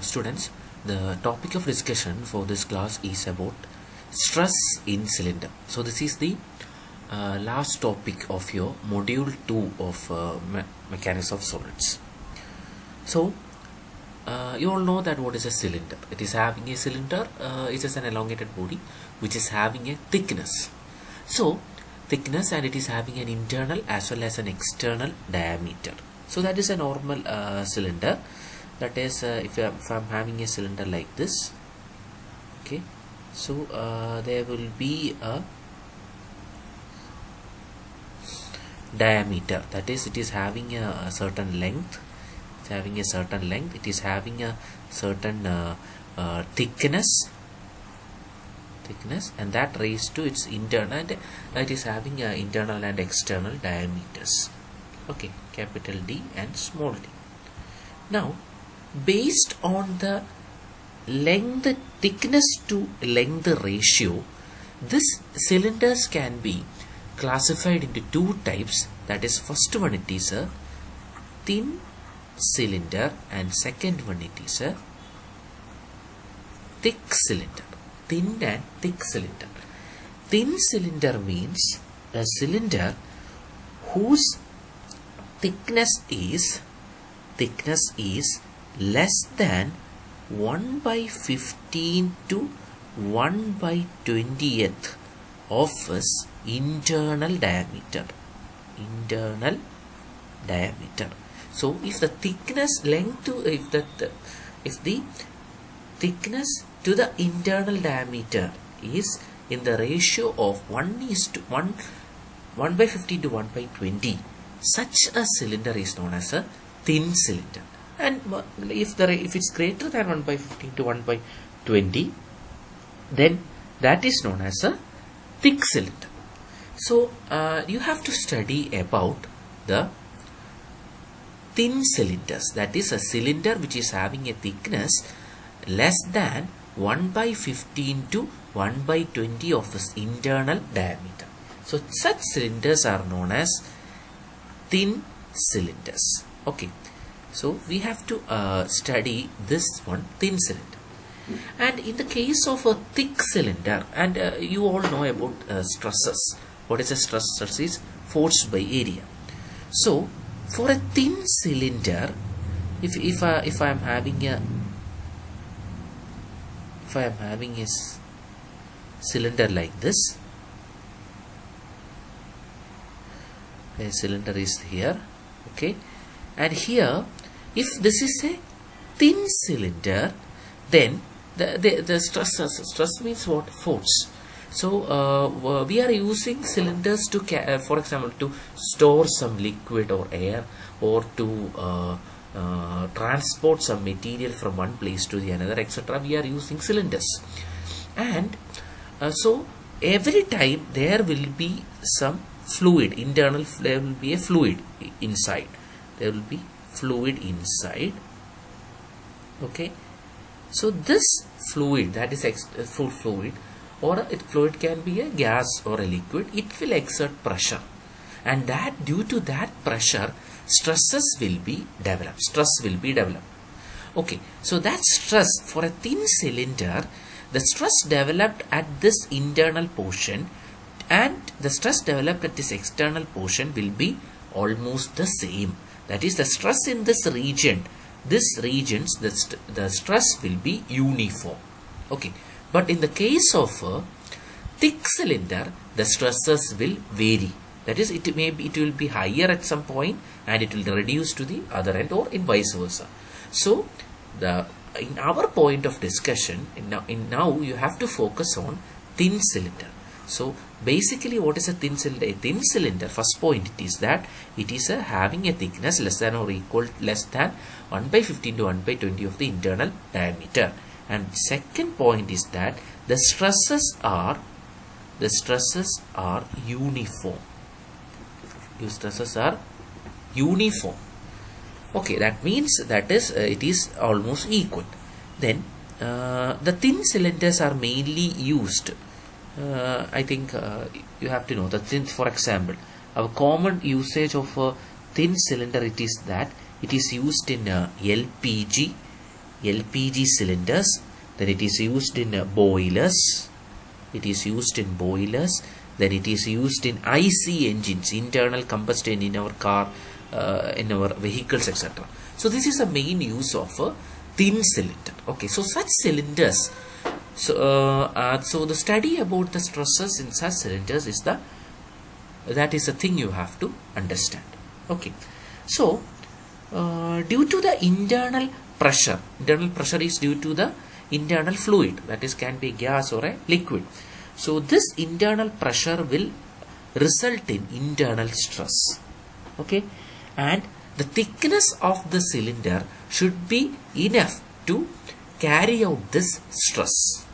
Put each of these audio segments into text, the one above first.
Students, the topic of discussion for this class is about stress in cylinder. So this is the last topic of your module 2 of mechanics of solids. So you all know that what is a cylinder. It is having a cylinder. It is an elongated body which is having a thickness. So thickness, and it is having an internal as well as an external diameter. So that is a normal cylinder. That is if I'm having a cylinder like this, okay, so there will be a diameter, that is it is having a certain length, it's having a certain length, it is having a certain thickness, and that raised to its internal, and it is having internal and external diameters, okay, capital D and small d. Now based on the length thickness to length ratio, this cylinders can be classified into two types. That is, first one it is a thin cylinder and second one it is a thick cylinder. Thin and thick cylinder. Thin cylinder means a cylinder whose thickness is less than 1 by 15 to 1 by 20th of its internal diameter. So if the thickness length to if the thickness to the internal diameter is in the ratio of 1 by 15 to 1 by 20, such a cylinder is known as a thin cylinder. And if it's greater than 1 by 15 to 1 by 20, then that is known as a thick cylinder. So you have to study about the thin cylinders. That is a cylinder which is having a thickness less than 1 by 15 to 1 by 20 of its internal diameter. So such cylinders are known as thin cylinders. Okay. So we have to study this one, thin cylinder. And in the case of a thick cylinder, and you all know about stresses. What is a stress? Stress is force by area. So for a thin cylinder, if I am having a cylinder like this, a cylinder is here, okay, and here, if this is a thin cylinder, then the stress means what? Force. So we are using cylinders to for example, to store some liquid or air, or to transport some material from one place to the another, etc. We are using cylinders, and so every time there will be some fluid, internal, there will be a fluid inside, there will be fluid inside, okay. So this fluid, that is full fluid, or fluid can be a gas or a liquid, it will exert pressure, and that due to that pressure stresses will be developed, okay. So that stress for a thin cylinder, the stress developed at this internal portion and the stress developed at this external portion will be almost the same. That is, the stress in this region, the stress will be uniform, okay. But in the case of a thick cylinder, the stresses will vary. That is, it will be higher at some point and it will reduce to the other end, or in vice versa. So in our point of discussion, now you have to focus on thin cylinder. So basically, what is a thin cylinder? A thin cylinder, first point it is that it is having a thickness less than 1 by 15 to 1 by 20 of the internal diameter. And second point is that the stresses are uniform. Your stresses are uniform. Okay, that means that is it is almost equal. Then the thin cylinders are mainly used. I think you have to know that, since, for example, our common usage of a thin cylinder, it is that it is used in LPG, LPG cylinders, then it is used in boilers. It is used in boilers. Then it is used in IC engines, internal combustion in our car, in our vehicles, etc. So this is the main use of a thin cylinder. Okay, so such cylinders. So the study about the stresses in such cylinders is that is the thing you have to understand. Okay, so due to the internal pressure is due to the internal fluid, that is can be gas or a liquid. So this internal pressure will result in internal stress. Okay, and the thickness of the cylinder should be enough to carry out this stress.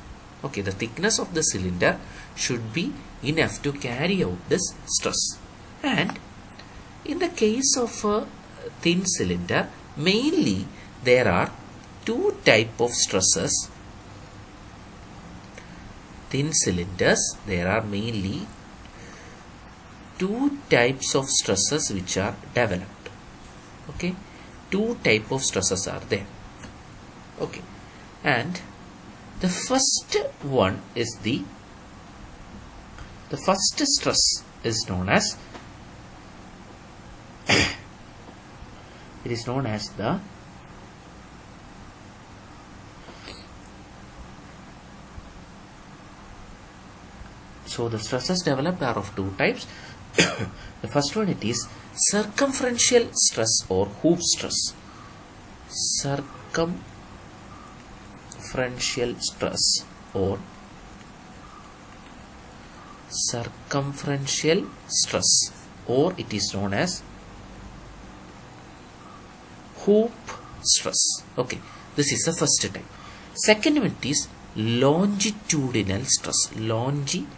Okay, the thickness of the cylinder should be enough to carry out this stress. And in the case of a thin cylinder, mainly there are two types of stresses. Thin cylinders, there are mainly two types of stresses which are developed. Okay, two types of stresses are there. Okay, and the first one is the first stress is known as it is known as the so the stresses developed are of two types. The first one, it is circumferential stress or hoop stress. Circumferential stress or circumferential stress, or it is known as hoop stress. Okay, this is the first type. Second one is longitudinal stress. Longitudinal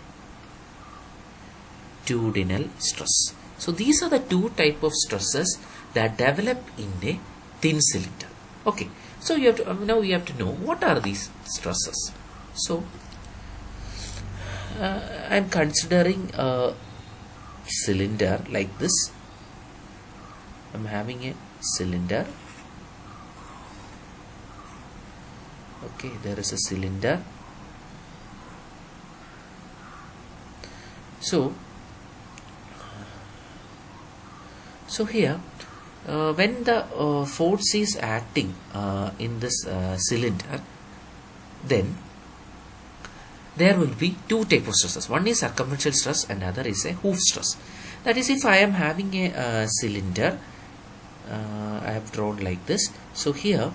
stress. So these are the two types of stresses that develop in a thin cylinder. Okay, so you have to now you have to know what are these stresses. So I am considering a cylinder like this. I am having a cylinder. Okay, there is a cylinder. So here when the force is acting in this cylinder, then there will be two types of stresses. One is circumferential stress and other is a hoop stress. That is, if I am having a cylinder, I have drawn like this. So here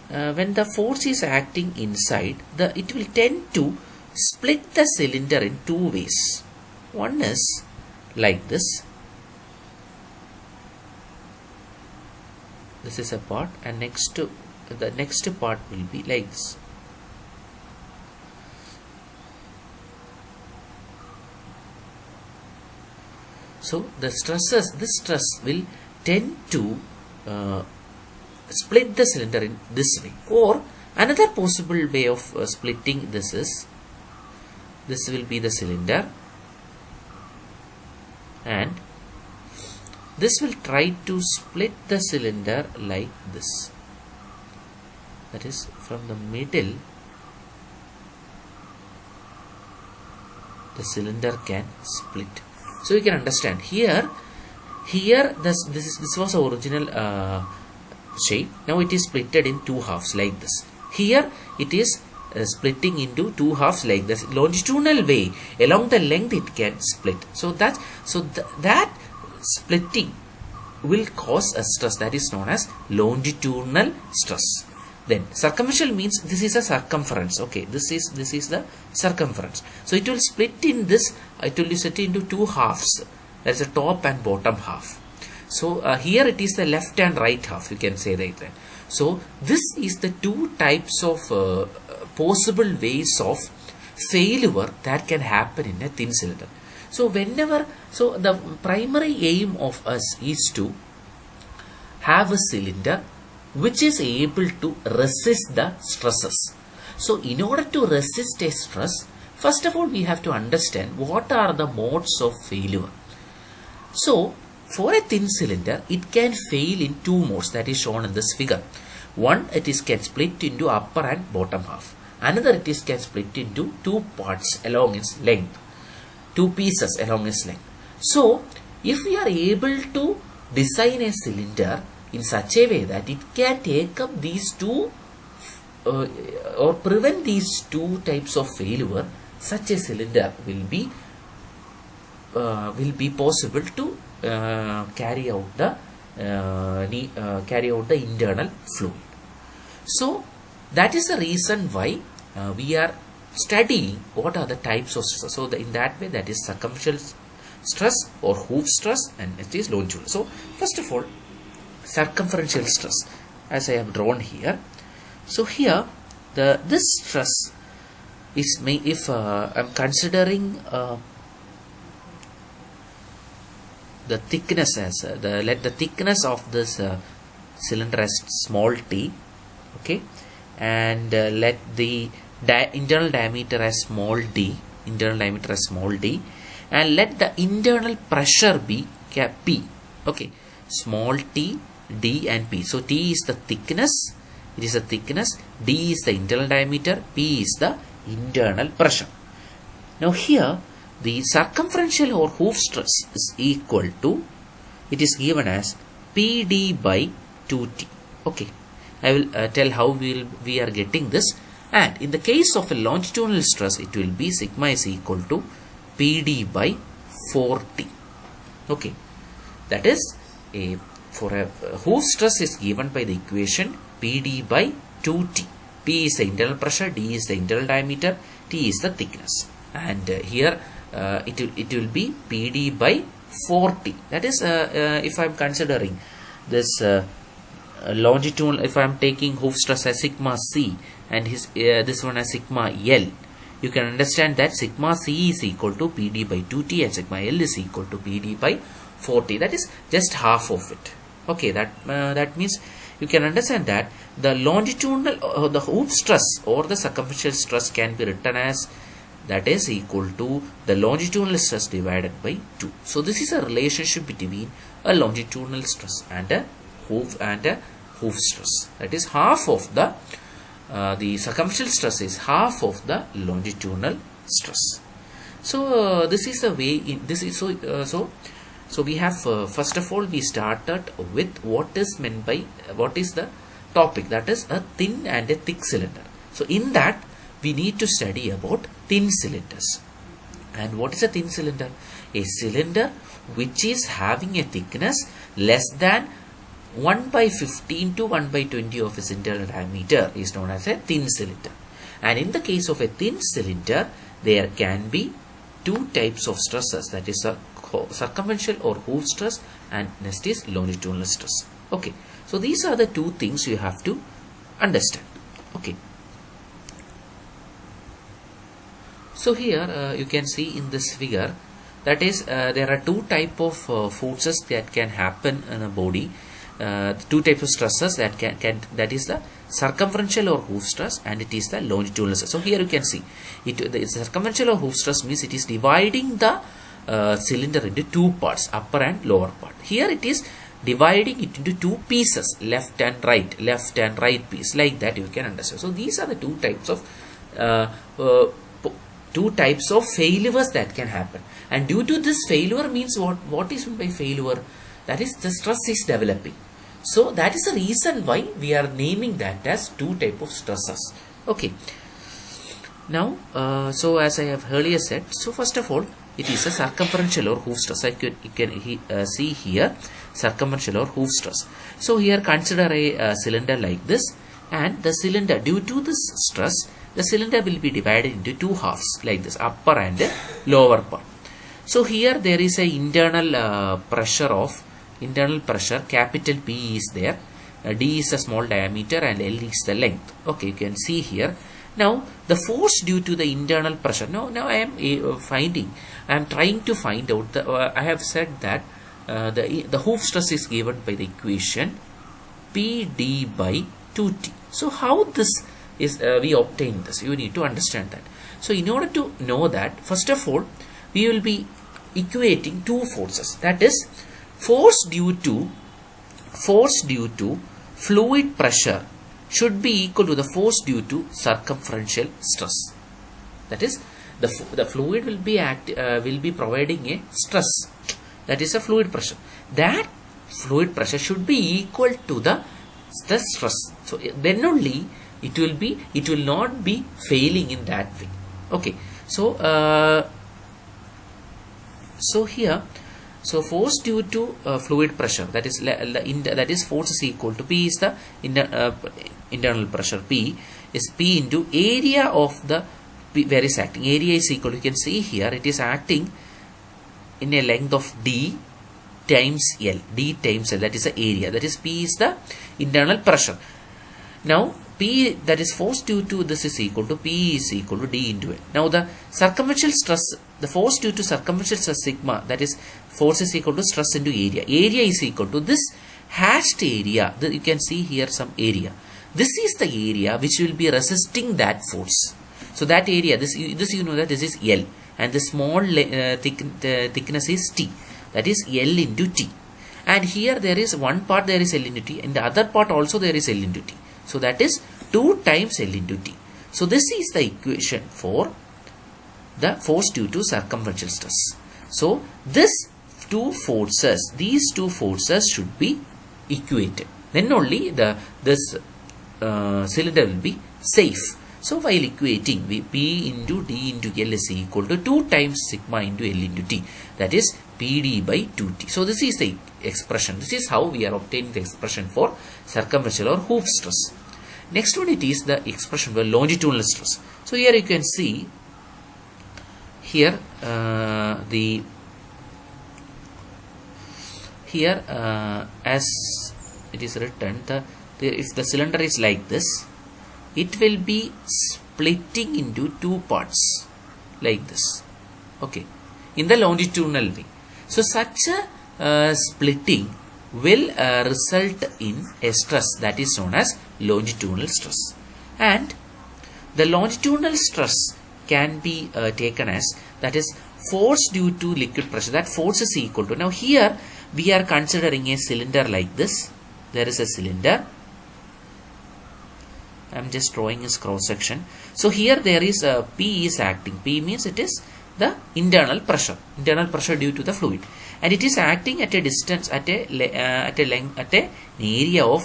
when the force is acting inside, it will tend to split the cylinder in two ways. One is like this. This is a part, and the next part will be like this. So this stress will tend to split the cylinder in this way. Or another possible way of splitting this is, this will be the cylinder, and this will try to split the cylinder like this. That is, from the middle the cylinder can split. So you can understand here this was the original shape. Now it is splitted in two halves like this. Here it is splitting into two halves like this. Longitudinal way, along the length it can split. So that splitting will cause a stress that is known as longitudinal stress. Then circumferential means this is a circumference. Okay, this is the circumference. So it will split in this. It will be split into two halves. There is a top and bottom half. So here it is the left and right half. You can say that. So this is the two types of possible ways of failure that can happen in a thin cylinder. So the primary aim of us is to have a cylinder which is able to resist the stresses. So in order to resist a stress, first of all we have to understand what are the modes of failure. So for a thin cylinder, it can fail in two modes that is shown in this figure. One, it is can split into upper and bottom half. Another, it is can split into two parts along its length, two pieces along its length. So, if we are able to design a cylinder in such a way that it can take up these two or prevent these two types of failure, such a cylinder will be possible to carry out the internal fluid. So that is the reason why we are studying what are the types of stress. So in that way, that is circumferential stress or hoof stress, and it is longitudinal. So first of all, circumferential stress, as I have drawn here. So here this stress is if I am considering the thickness as let the thickness of this cylinder as small t, okay, and let the internal diameter as small d, and let the internal pressure be P, okay, small t, d and p. So t is the thickness, it is a thickness, d is the internal diameter, p is the internal pressure. Now here the circumferential or hoof stress is equal to, it is given as PD by 2T. Okay, I will tell how we are getting this. And in the case of a longitudinal stress, it will be sigma is equal to PD by 4T. Okay, that is for a hoof stress is given by the equation PD by 2T. P is the internal pressure, D is the internal diameter, T is the thickness. And here it will be PD by 4T. That is if I am considering this longitudinal, if I am taking hoof stress as sigma C and this one as sigma L, you can understand that sigma C is equal to PD by 2T and sigma L is equal to PD by 4T. That is just half of it. Okay, that means you can understand that the longitudinal the hoof stress or the circumferential stress can be written as, that is equal to the longitudinal stress divided by 2. So this is a relationship between a longitudinal stress and a hoof stress. That is half of the circumferential stress is half of the longitudinal stress. So this is the way in this is so we have first of all we started with what is meant by what is the topic, that is a thin and a thick cylinder. So in that we need to study about thin cylinders. And what is a thin cylinder? A cylinder which is having a thickness less than 1 by 15 to 1 by 20 of its internal diameter is known as a thin cylinder. And in the case of a thin cylinder, there can be two types of stresses, that is a circumferential or hoof stress and next is longitudinal stress. Okay, so these are the two things you have to understand. Okay. So here you can see in this figure, that is there are two type of forces that can happen in a body, two types of stresses that can that is the circumferential or hoof stress and it is the longitudinal stress. So here you can see the circumferential or hoof stress means it is dividing the cylinder into two parts, upper and lower part. Here it is dividing it into two pieces, left and right piece, like that you can understand. So these are the two types of failures that can happen, and due to this failure means what is meant by failure, that is the stress is developing. So that is the reason why we are naming that as two type of stresses. Okay, now so as I have earlier said, so first of all it is a circumferential or hoof stress. You can see here circumferential or hoof stress. So here consider a cylinder like this, and the cylinder, due to this stress, the cylinder will be divided into two halves like this, upper and lower part. So here there is a internal pressure capital P is there, D is a small diameter and L is the length. Okay, you can see here. Now the force due to the internal pressure. Now I am trying to find out I have said that the hoof stress is given by the equation PD by 2T. So how this is we obtain this? You need to understand that. So in order to know that, first of all we will be equating two forces, that is force due to fluid pressure should be equal to the force due to circumferential stress. That is, the fluid will be providing a stress, that is a fluid pressure. That fluid pressure should be equal to the stress. So then only it will not be failing in that way. Okay, so here, so force due to fluid pressure, that is force is equal to P is the internal pressure. P is P into area of the where is acting. Area is equal, you can see here, it is acting in a length of D times L. D times L, that is the area. That is P is the internal pressure. Now P, that is force due to this, is equal to P is equal to D into L. Now the circumferential stress, the force due to circumferential stress sigma, that is force is equal to stress into area. Area is equal to this hashed area. You can see here some area. This is the area which will be resisting that force. So that area, this you know that this is L, and the small thickness is T. That is L into T. And here there is one part, there is L into T, and the other part also there is L into T. So that is 2 times L into T. So this is the equation for the force due to circumferential stress. So these two forces should be equated. Then only this cylinder will be safe. So while equating, P into D into L is equal to 2 times sigma into L into T. That is PD by 2T. So this is the expression. This is how we are obtaining the expression for circumferential or hoof stress. Next one, it is the expression for longitudinal stress. So here you can see here as it is written, if the cylinder is like this, it will be splitting into 2 parts like this, okay, in the longitudinal way. So such a splitting will result in a stress that is known as longitudinal stress. And the longitudinal stress can be taken as, that is force due to liquid pressure. That force is equal to, now here we are considering a cylinder like this. There is a cylinder. I am just drawing his cross section. So here there is a P is acting. P means it is the internal pressure due to the fluid, and it is acting at a distance, at an area of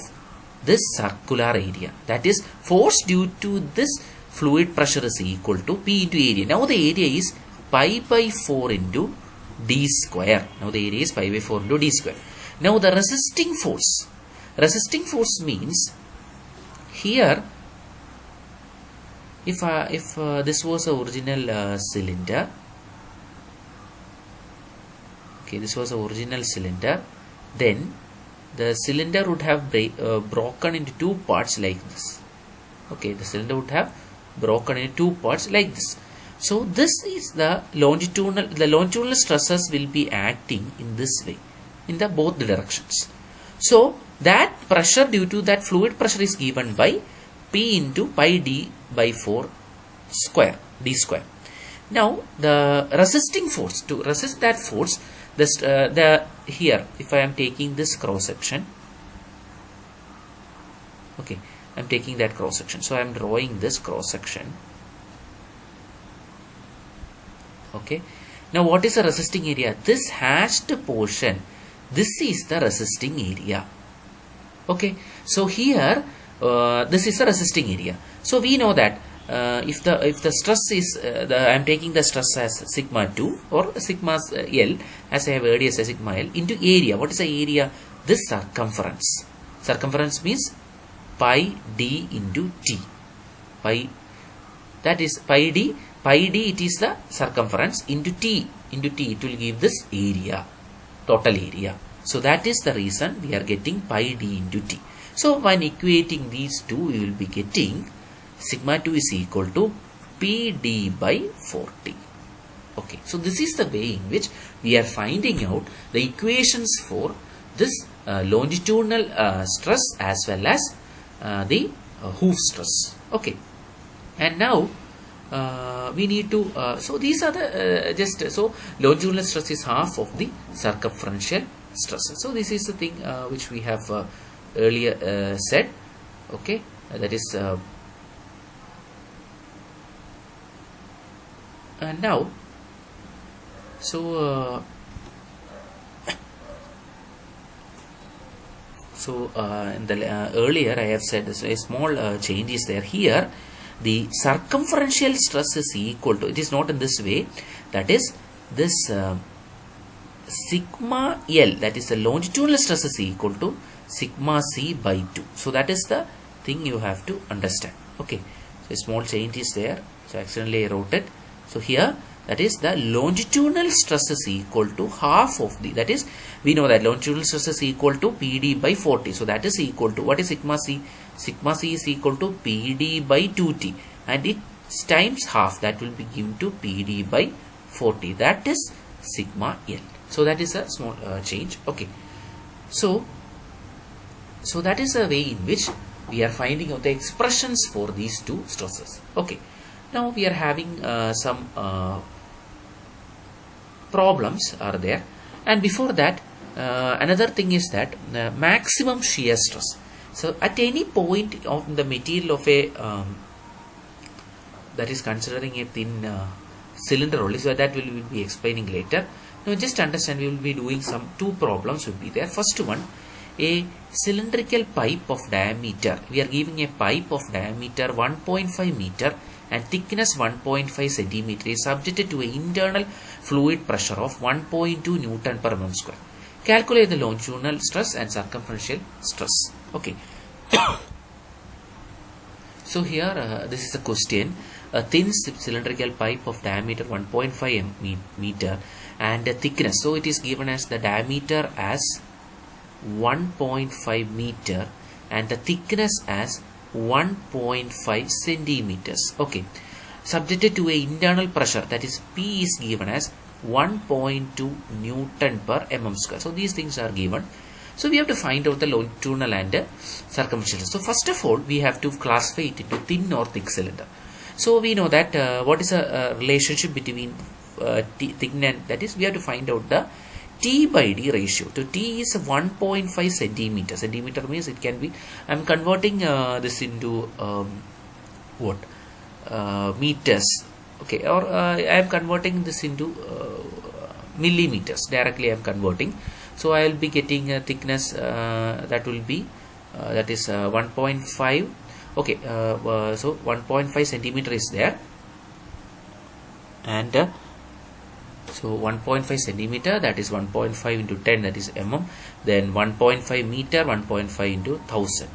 this circular area. That is force due to this fluid pressure is equal to P into area. Now the area is pi by 4 into D square. Now the area is pi by 4 into D square. Now the resisting force means here, if this was the original cylinder, okay, this was the original cylinder, then the cylinder would have broken into 2 parts like this. Okay, the cylinder would have broken into 2 parts like this. So this is the longitudinal stresses will be acting in this way, in the both directions. So that pressure due to that fluid pressure is given by P into pi D by 4 square, D square. Now the resisting force, to resist that force, here if I am taking this cross section, okay, I am taking that cross section. So I am drawing this cross section. Okay. Now what is the resisting area? This hashed portion, this is the resisting area. Okay, so here this is the resisting area. So we know that if the stress is I am taking the stress as sigma 2 or sigma L, as I have earlier said, sigma L into area. What is the area? This circumference. Circumference means pi D into T. Pi, that is pi D. Pi D, it is the circumference, into T. Into T, it will give this area, total area. So that is the reason we are getting pi D into T. So when equating these two, we will be getting sigma 2 is equal to PD by 4T. Okay, so this is the way in which we are finding out the equations for this longitudinal stress as well as the hoof stress. Okay, and now we need to so these are the so longitudinal stress is half of the circumferential stress. So this is the thing which we have earlier said. Okay, that is now. So in the earlier I have said a small change is there. Here the circumferential stress is equal to, it is not in this way, that is this sigma L, that is the longitudinal stress, is equal to sigma C by 2. So that is the thing you have to understand. Okay, so a small change is there, so accidentally I wrote it. So here, that is the longitudinal stress is equal to half of the, that is, we know that longitudinal stress is equal to PD by 40. So that is equal to, what is sigma C? Sigma C is equal to PD by 2T, and it times half, that will be given to PD by 40. That is sigma L. So that is a small change. Okay. So that is a way in which we are finding out the expressions for these two stresses. Okay. Now we are having some problems are there, and before that another thing is that maximum shear stress. So at any point of the material of a that is considering a thin cylinder only, so that will be explaining later. Now just understand, we will be doing some two problems will be there. First one, a cylindrical pipe of diameter, we are giving a pipe of diameter 1.5 meter and thickness 1.5 centimeter is subjected to an internal fluid pressure of 1.2 Newton per mm square. Calculate the longitudinal stress and circumferential stress. Okay. So here this is a question. A thin cylindrical pipe of diameter 1.5 meter and a thickness. So it is given as the diameter as 1.5 meter and the thickness as 1.5 centimeters. Okay. Subjected to a internal pressure, that is P is given as 1.2 Newton per mm square. So these things are given. So we have to find out the longitudinal and circumferential. So first of all, we have to classify it into thin or thick cylinder. So we know that what is a relationship between thin and, that is, we have to find out the T by D ratio. So T is 1.5 centimeter. Centimeter means it can be, I am converting this into what? Meters. Okay, or I am converting this into millimeters. Directly I am converting. So I will be getting a thickness that will be that is 1.5. Okay, so 1.5 centimeter is there, and so 1.5 centimeter, that is 1.5 into 10, that is mm. Then 1.5 meter, 1.5 into 1000.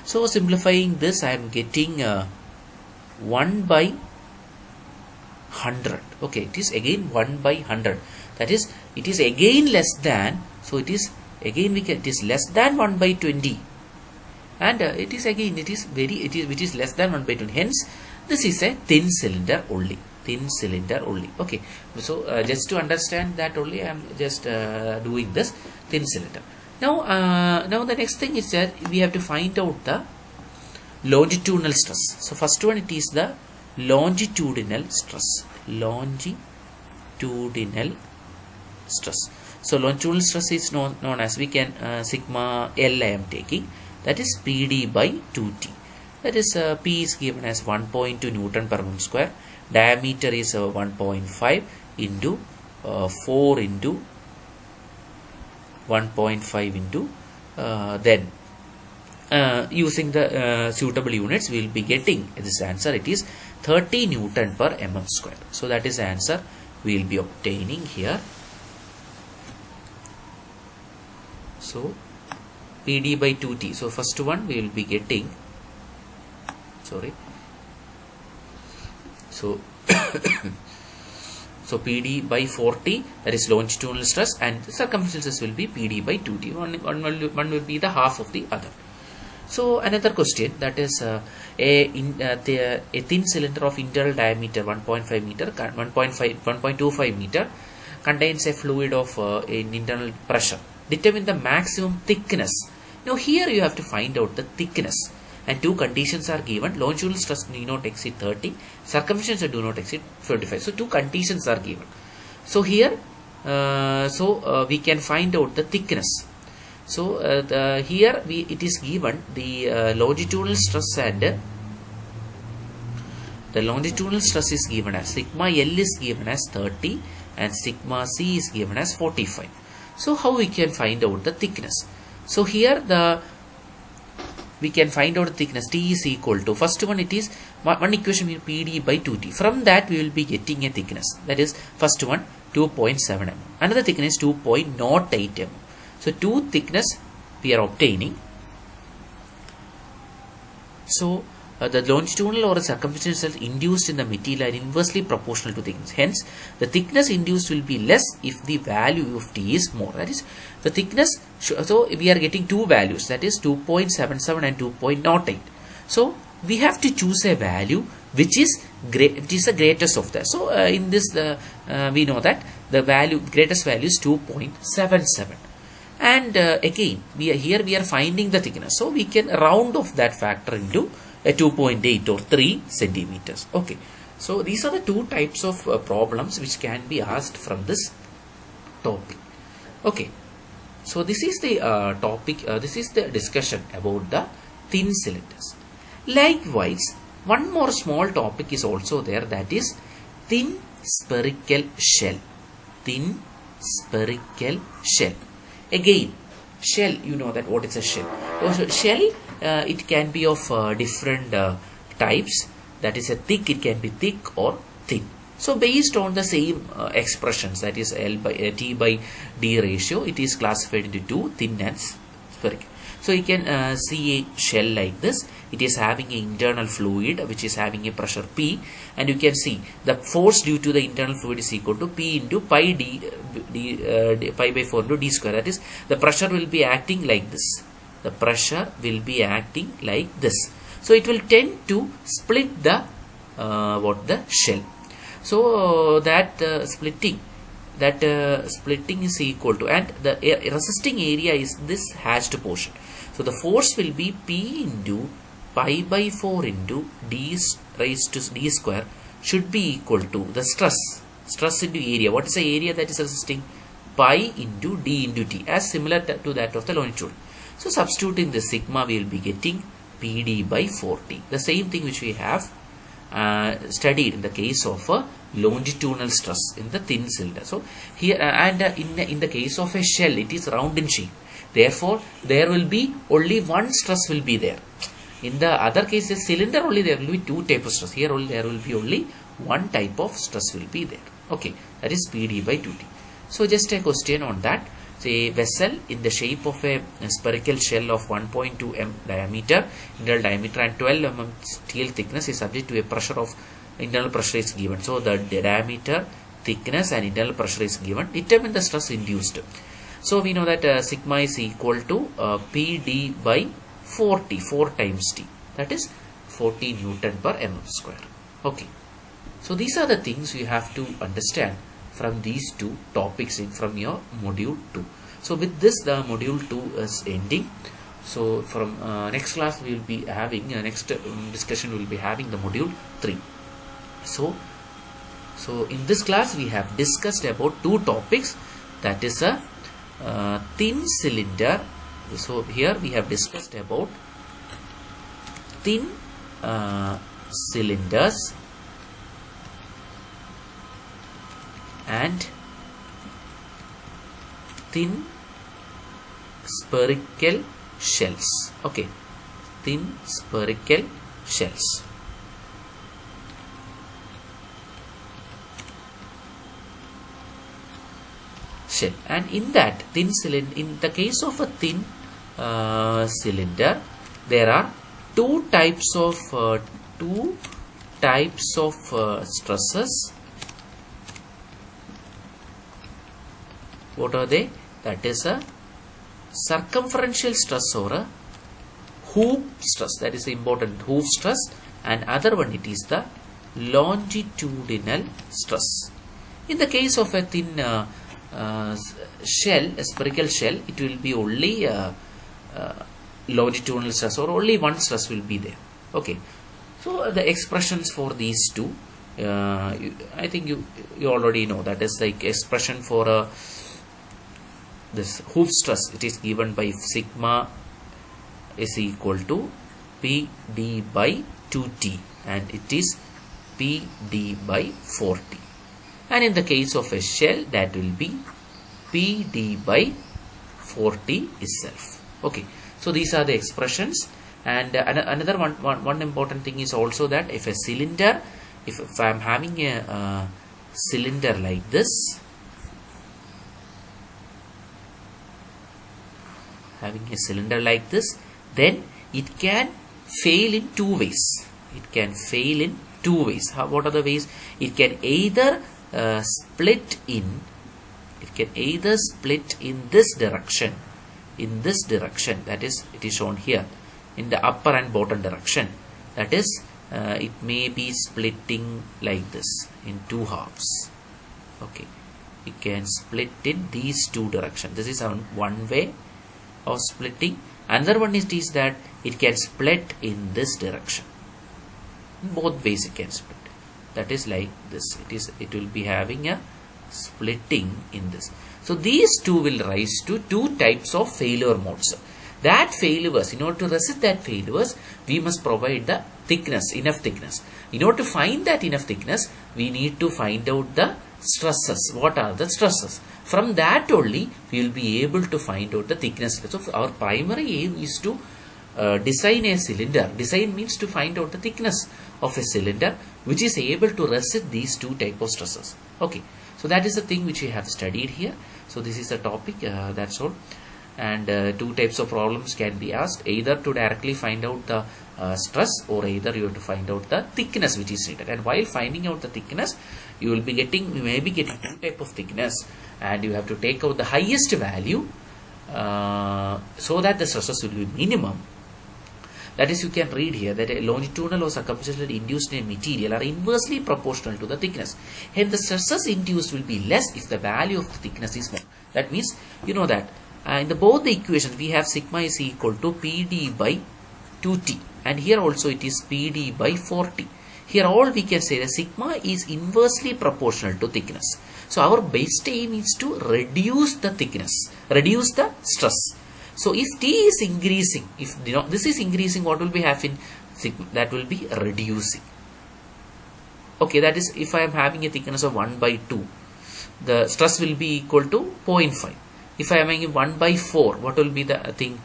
So simplifying this, I am getting 1 by 100. Okay, it is again 1 by 100. That is, it is again less than. So it is again it is less than 1 by 20. And it is again, it is which is less than 1 by 20. Hence, this is a thin cylinder only. Thin cylinder only. Okay. So just to understand that only, I am just doing this thin cylinder. Now, now the next thing is that we have to find out the longitudinal stress. So first one, it is the longitudinal stress. Longitudinal stress. So longitudinal stress is known as, we can sigma L I am taking. That is PD by 2T. That is P is given as 1.2 Newton per mm square. Diameter is 1.5 into 4 into 1.5 into then using the suitable units, we will be getting this answer. It is 30 Newton per mm square. So that is the answer we will be obtaining here. So PD by 2T. So first one we will be getting, sorry. So so PD by 40, that is longitudinal stress, and the circumferential stress will be PD by 2T. One will be the half of the other. So another question, that is a thin cylinder of internal diameter 1.5 meter, 1.25 meter contains a fluid of an internal pressure. Determine the maximum thickness. Now here you have to find out the thickness, and two conditions are given. Longitudinal stress do not exceed 30, circumferential stress do not exceed 25. So two conditions are given. So here we can find out the thickness. So here it is given the longitudinal stress, and the longitudinal stress is given as sigma L is given as 30 and sigma C is given as 45. So how we can find out the thickness? So here we can find out the thickness. T is equal to, first one, it is one equation will PD by 2T. From that we will be getting a thickness, that is first one 2.7 mm. Another thickness 2.08 mm. So two thickness we are obtaining. So the longitudinal or circumferential induced in the material are inversely proportional to thickness. Hence, the thickness induced will be less if the value of T is more. That is, the thickness, so we are getting two values, that is 2.77 and 2.08. So we have to choose a value which is the greatest of that. So in this we know that the greatest value is 2.77. And again we are finding the thickness, so we can round off that factor into a 2.8 or 3 centimeters. Okay, so these are the two types of problems which can be asked from this topic. Okay, so this is the topic, this is the discussion about the thin cylinders. Likewise, one more small topic is also there, that is thin spherical shell. Thin spherical shell. Again, shell, you know that what is a shell. So shell, it can be of different types, that is a thick, it can be thick or thin. So based on the same expressions, that is T by D ratio, it is classified into two, thin and spherical. So you can see a shell like this. It is having an internal fluid which is having a pressure P, and you can see the force due to the internal fluid is equal to P into pi pi by 4 into D square. That is, the pressure will be acting like this. The pressure will be acting like this. So it will tend to split the the shell. So that splitting is equal to, and the resisting area is this hatched portion. So the force will be P into pi by 4 into D raised to D square should be equal to the stress into area. What is the area that is resisting? Pi into D into T, as similar to that of the longitude. So substituting the sigma, we will be getting PD by 40. The same thing which we have studied in the case of a longitudinal stress in the thin cylinder. So here in the case of a shell, it is round in shape. Therefore, there will be only one stress will be there. In the other cases, cylinder only there will be two types of stress. Here only there will be only one type of stress will be there. Okay, that is PD by 2T. So just a question on that. Say vessel in the shape of a spherical shell of 1.2 m diameter, internal diameter, and 12 mm steel thickness is subject to a pressure of internal pressure is given. So the diameter, thickness, and internal pressure is given. Determine the stress induced. So we know that sigma is equal to PD by 40, 4 times T. That is 40 Newton per mm square. Okay. So these are the things you have to understand from these two topics from your module 2. So with this, the module 2 is ending. So from next class we will be having next discussion we will be having the module 3. So in this class we have discussed about two topics, that is a thin cylinder. So here we have discussed about thin cylinders and thin spherical shells. Okay, thin spherical shells. Shell. And in that thin cylinder, in the case of a thin cylinder, there are two types of stresses. What are they? That is a circumferential stress or a hoop stress. That is the important hoop stress. And other one, it is the longitudinal stress. In the case of a thin shell, a spherical shell, it will be only longitudinal stress, or only one stress will be there. Okay. So the expressions for these two, I think you already know. That is like expression for a this hoof stress, it is given by sigma is equal to PD by 2T, and it is PD by 4T. And in the case of a shell, that will be PD by 4T itself. Okay, so these are the expressions. And another one important thing is also that if a cylinder, if I am having a cylinder like this, then it can fail in two ways. It can fail in two ways. What are the ways? It can either split in this direction, that is, it is shown here, in the upper and bottom direction. That is, it may be splitting like this in two halves. Okay, it can split in these two directions. This is one way of splitting. Another one is that it can split in this direction. In both ways it can split. That is like this. It will be having a splitting in this. So these two will rise to two types of failure modes. That failures, in order to resist that failures, we must provide the thickness, enough thickness. In order to find that enough thickness, we need to find out the stresses. What are the stresses? From that only, we will be able to find out the thickness. So our primary aim is to design a cylinder. Design means to find out the thickness of a cylinder which is able to resist these two types of stresses. Okay, so that is the thing which we have studied here. So this is the topic, that's all. And two types of problems can be asked, either to directly find out the stress, or either you have to find out the thickness which is needed. And while finding out the thickness, you may be getting two type of thickness, and you have to take out the highest value so that the stresses will be minimum. That is, you can read here that a longitudinal or circumferential induced in a material are inversely proportional to the thickness. Hence, the stresses induced will be less if the value of the thickness is more. That means, you know that in both the equations we have sigma is equal to PD by 2T, and here also it is PD by 4T. Here all we can say that sigma is inversely proportional to thickness. So our base aim is to reduce the thickness, reduce the stress. So if T is increasing, if this is increasing, what will be happening? Sigma, that will be reducing. Okay, that is, if I am having a thickness of 1 by 2, the stress will be equal to 0.5. If I am having 1 by 4, what will be the thing?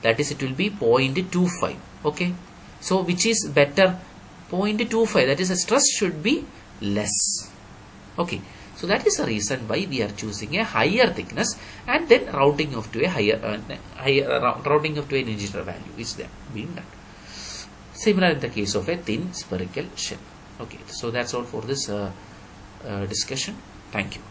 That is, it will be 0.25. Okay, so which is better? 0.25. That is, the stress should be less. Okay, so that is the reason why we are choosing a higher thickness and then routing off to a routing off to an integer value is there being done. Similar in the case of a thin spherical shell. Okay, so that's all for this discussion. Thank you.